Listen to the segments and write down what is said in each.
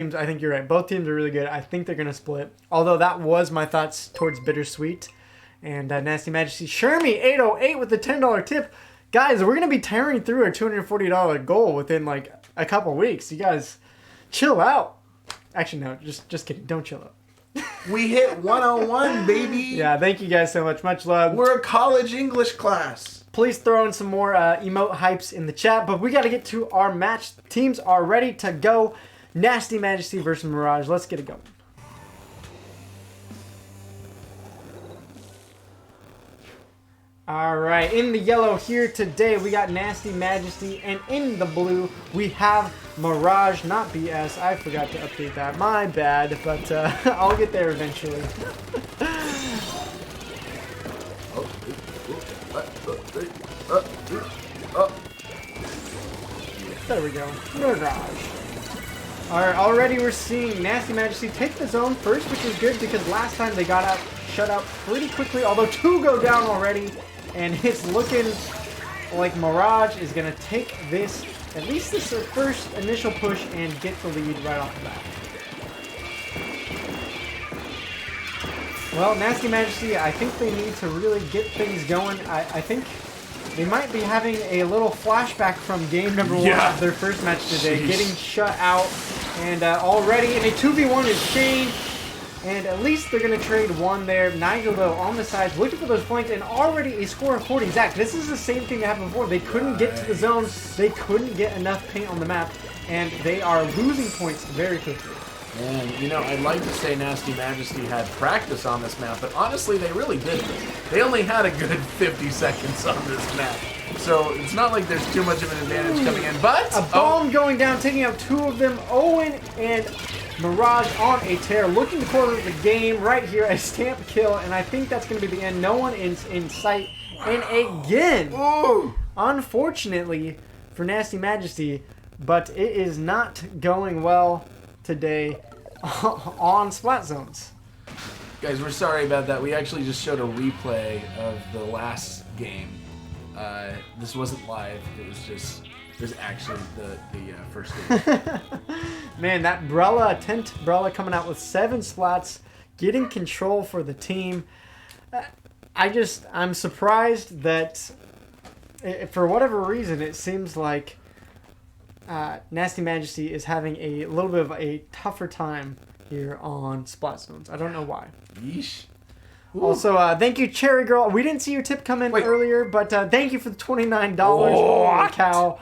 I think you're right. Both teams are really good. I think they're going to split. Although that was my thoughts towards Bittersweet. And Nasty Majesty. Shermie, 808 with the $10 tip. Guys, we're going to be tearing through our $240 goal within like a couple weeks. You guys chill out. Actually, no, just kidding. Don't chill out. We hit 101, baby. Yeah, thank you guys so much. Much love. We're a college English class. Please throw in some more emote hypes in the chat. But we got to get to our match. Teams are ready to go. Nasty Majesty versus Mirage. Let's get it going. All right, in the yellow here today, we got Nasty Majesty, and in the blue, we have Mirage, not BS. I forgot to update that. My bad, but I'll get there eventually. There we go. Mirage. Alright, already we're seeing Nasty Majesty take the zone first, which is good because last time they got out, shut out pretty quickly, although 2 go down already, and it's looking like Mirage is going to take this, at least this first initial push, and get the lead right off the bat. Well, Nasty Majesty, I think they need to really get things going. I think they might be having a little flashback from game number 1 of their first match today, getting shut out. And already in a 2v1 is Shane. And at least they're going to trade 1 there. Nigel, though, on the sides, looking for those flanks, and already a score of 40. Zach, this is the same thing that happened before. They couldn't get to the zone. They couldn't get enough paint on the map. And they are losing points very quickly. And, you know, I'd like to say Nasty Majesty had practice on this map, but honestly, they really didn't. They only had a good 50 seconds on this map. So it's not like there's too much of an advantage coming in, but... A bomb going down, taking out 2 of them. Owen and Mirage on a tear, looking to corner the game right here. A stamp kill, and I think that's going to be the end. No one is in sight. And again, unfortunately for Nasty Majesty, but it is not going well today on Splat Zones. Guys, we're sorry about that. We actually just showed a replay of the last game. This wasn't live. It was actually the first game. Man, that tent Brella coming out with 7 splats, getting control for the team. I'm surprised that for whatever reason, it seems like Nasty Majesty is having a little bit of a tougher time here on Splat Zones. I don't know why. Yeesh. Ooh. Also, thank you, Cherry Girl. We didn't see your tip come in earlier, but thank you for the $29. Holy cow.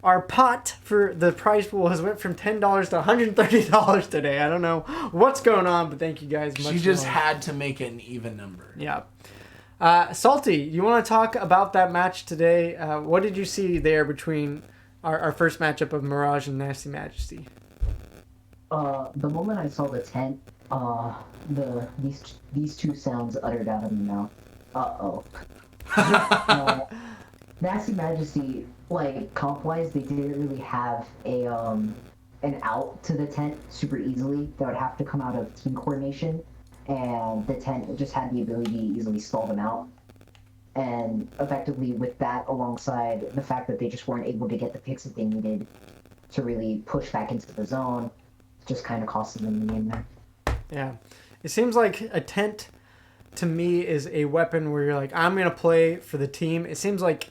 Our pot for the prize pool has went from $10 to $130 today. I don't know what's going on, but thank you guys much. She just had to make it an even number. Yeah. Salty, you want to talk about that match today? What did you see there between our first matchup of Mirage and Nasty Majesty? The moment I saw the tent, these 2 sounds uttered out of my mouth. Uh-oh. Nasty Majesty, like, comp-wise, they didn't really have an out to the tent super easily. That would have to come out of team coordination, and the tent just had the ability to easily stall them out. And effectively, with that alongside the fact that they just weren't able to get the picks that they needed to really push back into the zone, just kind of costing them the game there. Yeah. It seems like a tent, to me, is a weapon where you're like, I'm going to play for the team. It seems like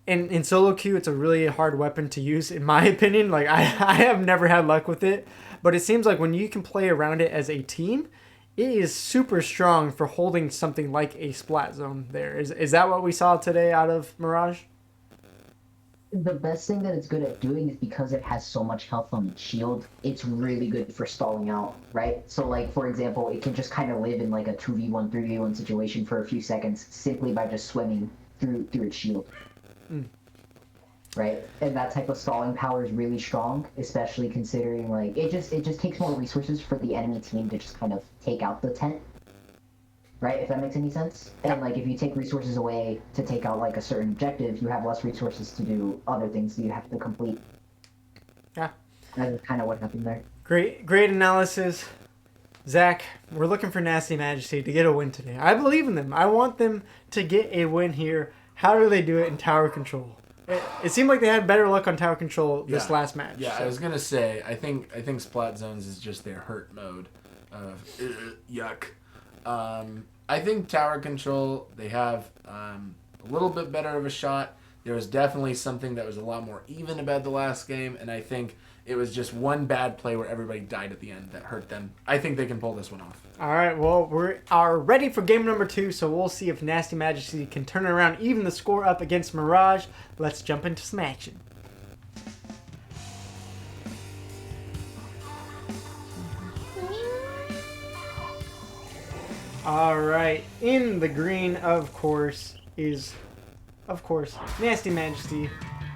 in solo queue, it's a really hard weapon to use, in my opinion. Like, I have never had luck with it. But it seems like when you can play around it as a team, it is super strong for holding something like a Splat Zone there. Is that what we saw today out of Mirage? The best thing that it's good at doing is because it has so much health on its shield, it's really good for stalling out, right? So, like, for example, it can just kind of live in, like, a 2v1, 3v1 situation for a few seconds simply by just swimming through its shield. Right? And that type of stalling power is really strong, especially considering, like, it just takes more resources for the enemy team to just kind of take out the tent. Right, if that makes any sense. And, like, if you take resources away to take out, like, a certain objective, you have less resources to do other things that you have to complete. Yeah. That's kind of what happened there. Great analysis. Zach, we're looking for Nasty Majesty to get a win today. I believe in them. I want them to get a win here. How do they do it in tower control? It seemed like they had better luck on tower control this last match. Yeah, so. I was gonna say I think Splat Zones is just their hurt mode of yuck. I think tower control they have a little bit better of a shot. There was definitely something that was a lot more even about the last game, and I think it was just one bad play where everybody died at the end that hurt them. I think they can pull this one off. All right, well, we are ready for game number 2, so we'll see if Nasty Majesty can turn it around, even the score up against Mirage. Let's jump into some action. All right, in the green, of course, Nasty Majesty.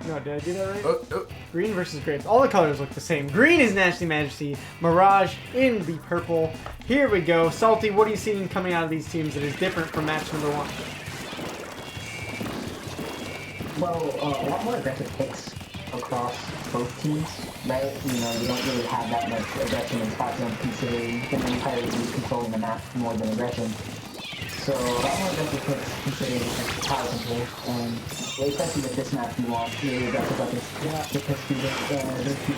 No, did I do that right? Oh. Green versus Graves. All the colors look the same. Green is Nasty Majesty. Mirage in the purple. Here we go. Salty, what are you seeing coming out of these teams that is different from match number 1? Well, a lot more aggressive picks across both teams, right? You know, you don't really have that much aggression in spot zone considering the Empire is controlling the map more than aggression. So a lot more aggressive picks considering power control, and especially with this map you want really aggressive weapons to push through this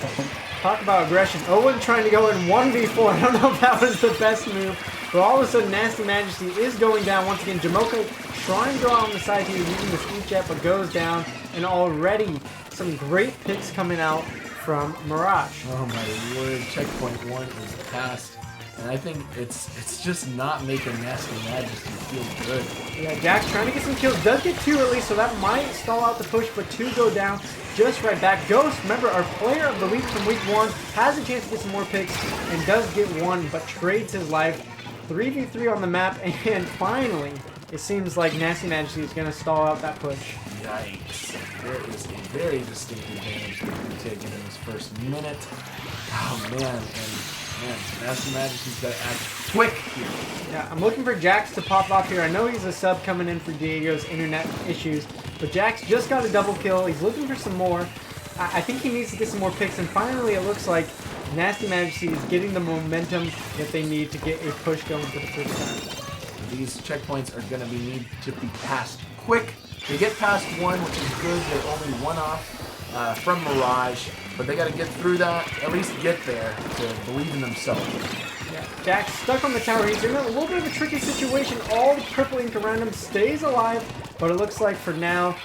section. Talk about aggression. Owen trying to go in 1v4. I don't know if that was the best move. But all of a sudden, Nasty Majesty is going down. Once again, Jamoke trying to go out on the side here using this E-Jet, but goes down. And already some great picks coming out from Mirage. Oh my word, checkpoint 1 is passed. And I think it's just not making Nasty Majesty feel good. Yeah, Jack's trying to get some kills. Does get 2 at least, so that might stall out the push, but 2 go down just right back. Ghost, remember, our player of the week from week 1, has a chance to get some more picks and does get 1, but trades his life. 3v3 on the map, and finally, it seems like Nasty Majesty is going to stall out that push. Yikes. There is a very distinct advantage that can be taken in this first minute. Oh man, Nasty Majesty's got to act quick here. Yeah, I'm looking for Jax to pop off here. I know he's a sub coming in for Diego's internet issues, but Jax just got a double kill. He's looking for some more. I think he needs to get some more picks, and finally it looks like Nasty Majesty is getting the momentum that they need to get a push going for the first time. These checkpoints are going to need to be passed quick. They get past 1, which is good. They're only 1 off from Mirage, but they got to get through that, at least get there to believe in themselves. Yeah, Jack's stuck on the tower. He's in a little bit of a tricky situation. All the purple ink around him stays alive, but it looks like for now,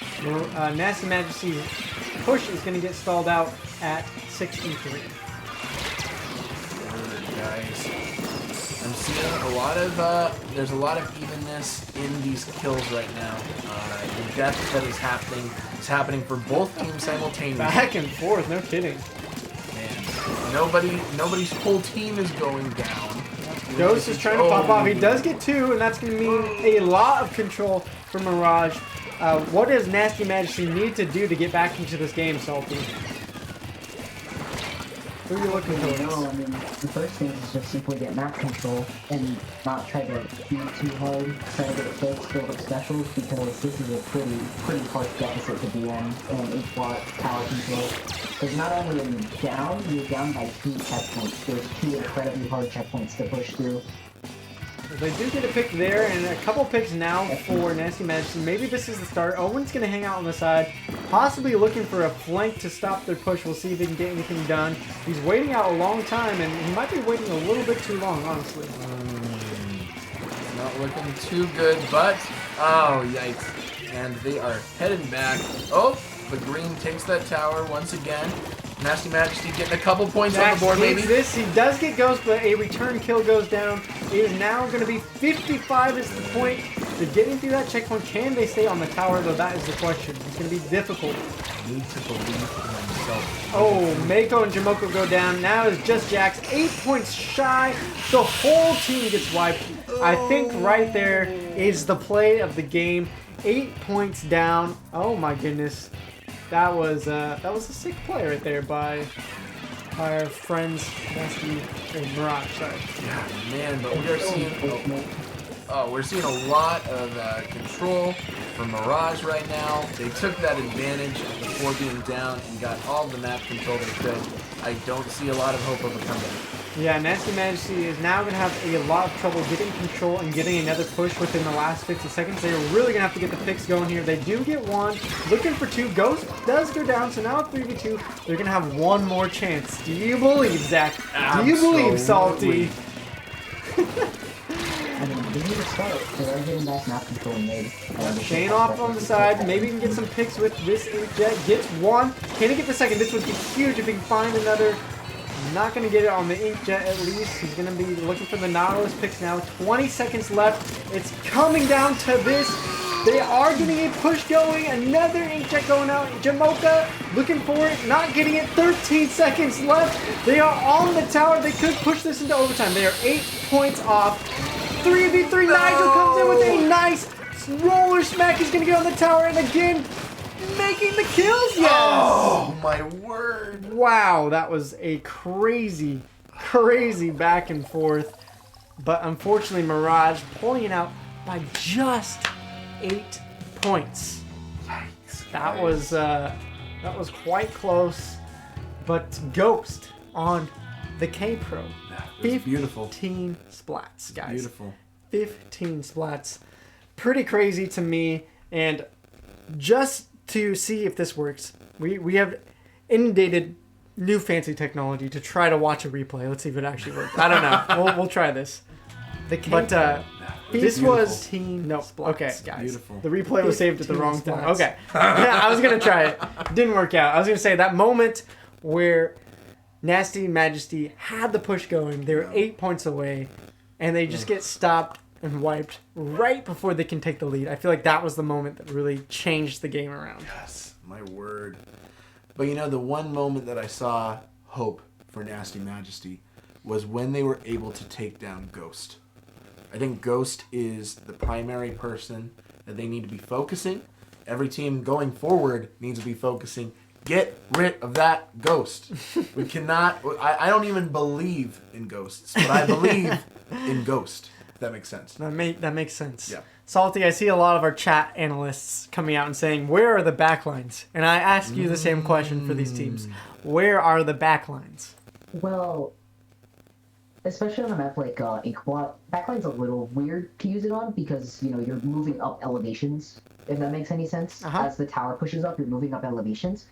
Nasty Majesty's push is going to get stalled out at 63. Guys, I'm seeing there's a lot of evenness in these kills right now. The death that is happening for both teams simultaneously. Back and forth, no kidding. Man, nobody's whole team is going down. Ghost is trying to pop off. He does get 2, and that's going to mean a lot of control for Mirage. What does Nasty Majesty need to do to get back into this game, Salty? Who are you looking for? I mean, the first thing is just simply get map control and not try to beat too hard, try to get folks build up specials, because this is a pretty harsh deficit to be in H-block power control. Because not only are you down, you're down by 2 checkpoints. There's 2 incredibly hard checkpoints to push through. They do get a pick there, and a couple picks now for Nasty Majesty. Maybe this is the start. Owen's going to hang out on the side, possibly looking for a flank to stop their push. We'll see if he can get anything done. He's waiting out a long time, and he might be waiting a little bit too long, honestly. Not looking too good, but oh, yikes. And they are headed back. Oh, the green takes that tower once again. Nasty Majesty getting a couple points on the board, maybe. This. He does get Ghost, but a return kill goes down. It is now going to be 55 is the point. They're getting through that checkpoint. Can they stay on the tower, though? That is the question. It's going to be difficult. Need to believe in themselves. Oh, Mako and Jamoke go down. Now it's just Jax. 8 points shy. The whole team gets wiped. I think right there is the play of the game. 8 points down. Oh, my goodness. That was a sick play right there by our friends Majesty and Mirage. Sorry. Yeah, man, but we're seeing a lot of control from Mirage right now. They took that advantage before being down and got all the map control they could. I I don't see a lot of hope of a comeback. Yeah, Nasty Majesty is now going to have a lot of trouble getting control and getting another push within the last 50 seconds. They're really going to have to get the picks going here. They do get one. Looking for two. Ghost does go down, so now 3v2. They're going to have one more chance. Do you believe, Zach? Absolutely. Do you believe, Salty? I mean, they need to start. They are getting back map control made. Shane off on the side. Maybe he can get some picks with this Inkjet. Gets one. Can he get the second? This would be huge if he can find another. Not going to get it on the Inkjet at least. He's going to be looking for the Nautilus picks now. 20 seconds left. It's coming down to this. They are getting a push going. Another Inkjet going out. Jamocha looking for it. Not getting it. 13 seconds left. They are on the tower. They could push this into overtime. They are 8 points off. 3v3. No! Nigel comes in with a nice roller smack. He's going to get on the tower. And again, making the kills. Yes! Oh, my word. Wow, that was a crazy, crazy back and forth. But unfortunately, Mirage pulling it out by just 8 points. Yikes, That was quite close. But Ghost on the K-Pro. It's beautiful. 15 splats, guys. Beautiful. 15 splats. Pretty crazy to me. And just to see if this works, we have inundated new fancy technology to try to watch a replay. Let's see if it actually works. I don't know. We'll try this. But this was team. No, okay, guys. Beautiful. The replay was saved at the wrong time. Okay, I was gonna try it. Didn't work out. I was gonna say that moment where Nasty Majesty had the push going. They were 8 points away, and they just get stopped and wiped right before they can take the lead. I feel like that was the moment that really changed the game around. Yes, my word. But you know, the one moment that I saw hope for Nasty Majesty was when they were able to take down Ghost. I think Ghost is the primary person that they need to be focusing. Every team going forward needs to be focusing. Get rid of that Ghost. We cannot... I don't even believe in ghosts, but I believe in Ghost. If that makes sense. That makes sense. Yeah. Salty, I see a lot of our chat analysts coming out and saying, where are the backlines? And I ask you the same question for these teams. Where are the backlines? Well, especially on a map like Inkbot, backline's a little weird to use it on because, you know, you're moving up elevations, if that makes any sense. As the tower pushes up, you're moving up elevations.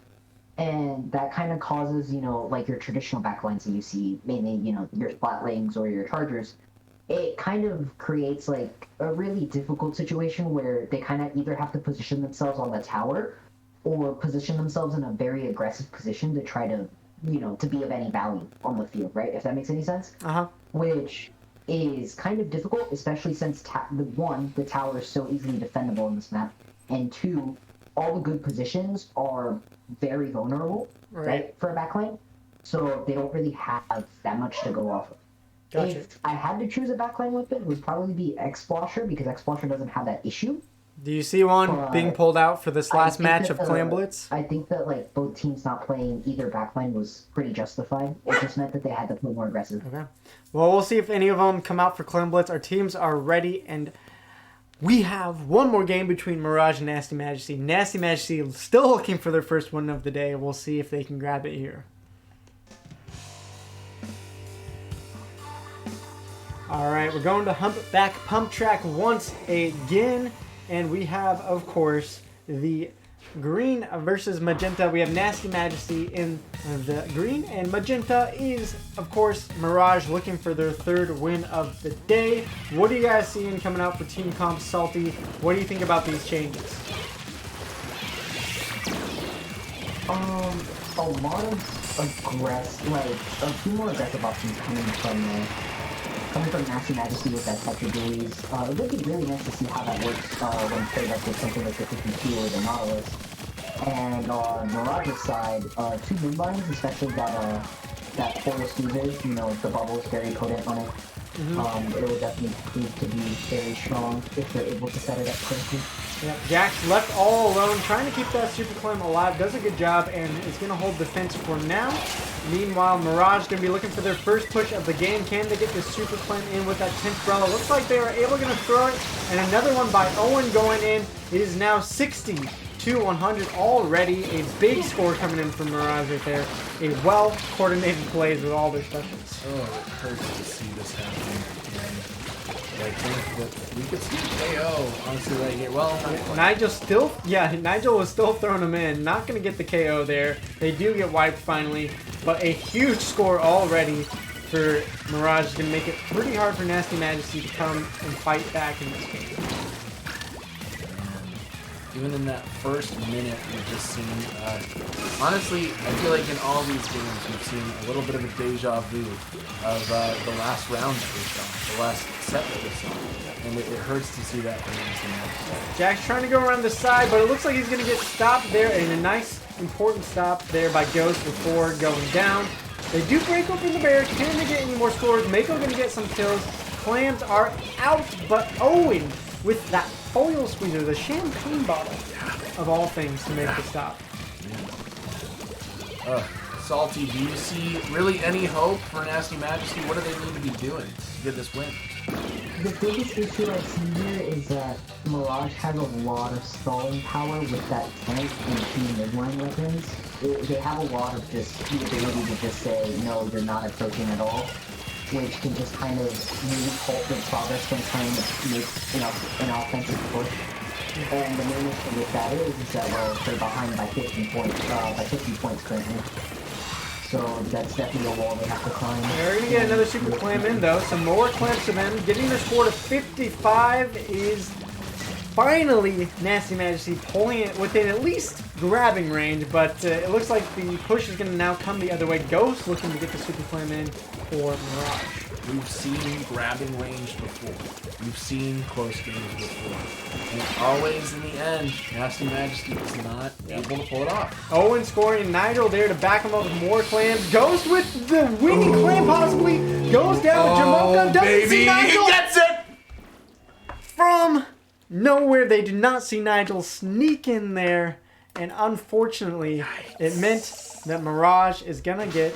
And that kind of causes, you know, like your traditional backlines that you see, mainly, you know, your Splatlings or your Chargers. It kind of creates, like, a really difficult situation where they kind of either have to position themselves on the tower or position themselves in a very aggressive position to try to, you know, to be of any value on the field, right? If that makes any sense. Which is kind of difficult, especially since, the tower is so easily defendable in this map, and two, all the good positions are very vulnerable, right, for a backline. So they don't really have that much to go off of. Gotcha. If I had to choose a backline weapon, it would probably be X-Splasher, because X-Splasher doesn't have that issue. Do you see one being pulled out for this last match of Clan Blitz? I think that, like, both teams not playing either backline was pretty justified. It just meant that they had to play more aggressive. Okay. Well, we'll see if any of them come out for Clan Blitz. Our teams are ready, and we have one more game between Mirage and Nasty Majesty. Nasty Majesty still looking for their first win of the day. We'll see if they can grab it here. All right, we're going to Humpback Pump Track once again. And we have, of course, the green versus magenta. We have Nasty Majesty in the green. And magenta is, of course, Mirage looking for their third win of the day. What are you guys seeing coming out for Team Comp Salty? What do you think about these changes? A lot of a few more aggressive options coming from Nasty Majesty with that Spectre buoys. It would be really nice to see how that works when paired up with something like the 52 or the Nautilus. And on Mirage's side, two Moonbines, especially that Forest User, you know, the bubble is very potent on it. It will definitely prove to be very strong if they're able to set it up correctly. Yep. Jax left all alone, trying to keep that Super Climb alive. Does a good job and is going to hold defense for now. Meanwhile, Mirage going to be looking for their first push of the game. Can they get this Super Climb in with that 10th umbrella? Looks like they are able to throw it. And another one by Owen going in. It is now 60 to 100 already. A big score coming in from Mirage right there. A well-coordinated plays with all their specials. Oh, it hurts to see this happening. And I think that we could see a KO, honestly, right here. Well, Nigel was still throwing him in. Not going to get the KO there. They do get wiped finally, but a huge score already for Mirage is going to make it pretty hard for Nasty Majesty to come and fight back in this game. Even in that first minute, we've just seen, honestly, I feel like in all these games, we've seen a little bit of a deja vu of the last round that we saw, the last set that we saw. And it hurts to see that from Nasty Majesty. Jack's trying to go around the side, but it looks like he's going to get stopped there, and a nice, important stop there by Ghost before going down. They do break open the barrier. Can they get any more scores? Mako going to get some kills. Clams are out, but Owen with that foil squeezer, the champagne bottle of all things to make the stop. Salty, do you see really any hope for Nasty Majesty? What do they need to be doing to get this win? The biggest issue I see here is that Mirage has a lot of stalling power with that tank and two midline weapons. They have a lot of just the ability to just say, no, you're not approaching at all, which can just kind of really halt their progress from trying to make an offensive push. And the main issue with that is that, well, they're behind by 50 points currently. So that's definitely a wall they have to climb. They're going to get another super clam in, though. Some more clams to them. Getting their score to 55 is finally Nasty Majesty pulling it within at least grabbing range, but it looks like the push is going to now come the other way. Ghost looking to get the super clam in for Mirage. We've seen grabbing range before. We've seen close games before. And always in the end, Nasty Majesty is not able to pull it off. Owen scoring, Nigel there to back him up with more clams. Ghost with the winning clam possibly. Goes down to Jamoka. Doesn't see Nigel. He gets it! From nowhere, they do not see Nigel sneak in there. And unfortunately, it meant that Mirage is going to get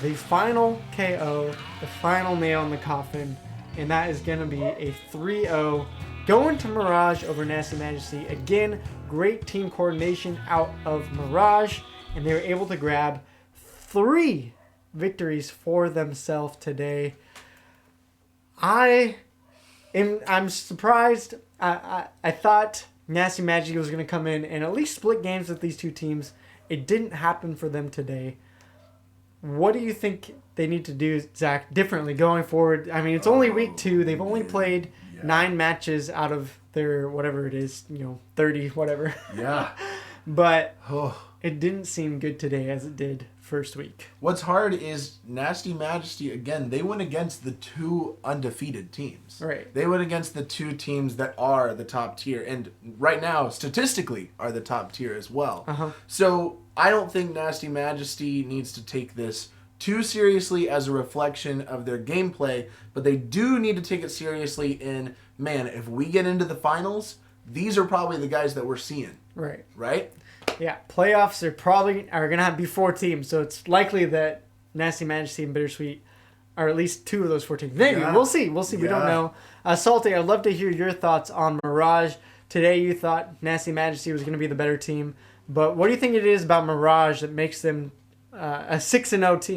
the final KO, the final nail in the coffin, and that is going to be a 3-0 going to Mirage over Nasty Majesty. Again, great team coordination out of Mirage, and they were able to grab 3 victories for themselves today. I'm surprised. I thought Nasty Majesty was going to come in and at least split games with these two teams. It didn't happen for them today. What do you think they need to do, Zach, differently going forward? I mean, it's only week 2. They've only played 9 matches out of their, whatever it is, 30, whatever. Yeah. But it didn't seem good today as it did first week. What's hard is Nasty Majesty, again, they went against the 2 undefeated teams. Right. They went against the 2 teams that are the top tier, and right now, statistically, are the top tier as well. Uh-huh. So I don't think Nasty Majesty needs to take this too seriously as a reflection of their gameplay, but they do need to take it seriously in, man, if we get into the finals, these are probably the guys that we're seeing. Right. Right? Yeah, playoffs are going to be 4 teams, so it's likely that Nasty Majesty and Bittersweet are at least 2 of those 4 teams. Maybe. Yeah. We'll see. We don't know. Salty, I'd love to hear your thoughts on Mirage. Today you thought Nasty Majesty was going to be the better team, but what do you think it is about Mirage that makes them a 6-0 team?